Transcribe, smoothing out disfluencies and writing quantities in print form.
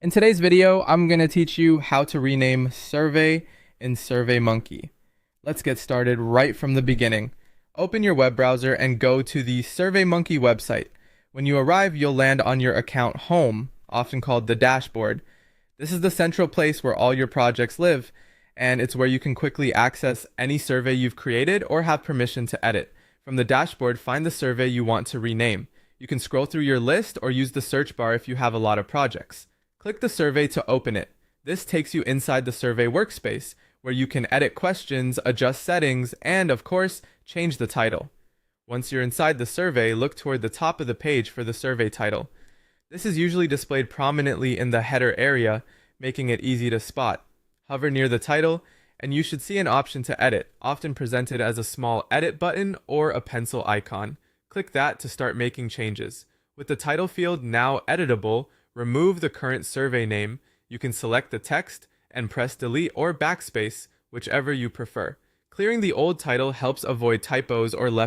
In today's video, I'm going to teach you how to rename survey in Surveymonkey. Let's get started right from the beginning. Open your web browser and go to the Surveymonkey website. When you arrive, you'll land on your account home, often called the dashboard. This is the central place where all your projects live, and it's where you can quickly access any survey you've created or have permission to edit. From the dashboard, find the survey you want to rename. You can scroll through your list or use the search bar if you have a lot of projects. Click the survey to open it. This takes you inside the survey workspace, where you can edit questions, adjust settings, and, of course, change the title. Once you're inside the survey, look toward the top of the page for the survey title. This is usually displayed prominently in the header area, making it easy to spot. Hover near the title, and you should see an option to edit, often presented as a small edit button or a pencil icon. Click that to start making changes. With the title field now editable, remove the current survey name. You can select the text and press delete or backspace, whichever you prefer. Clearing the old title helps avoid typos or left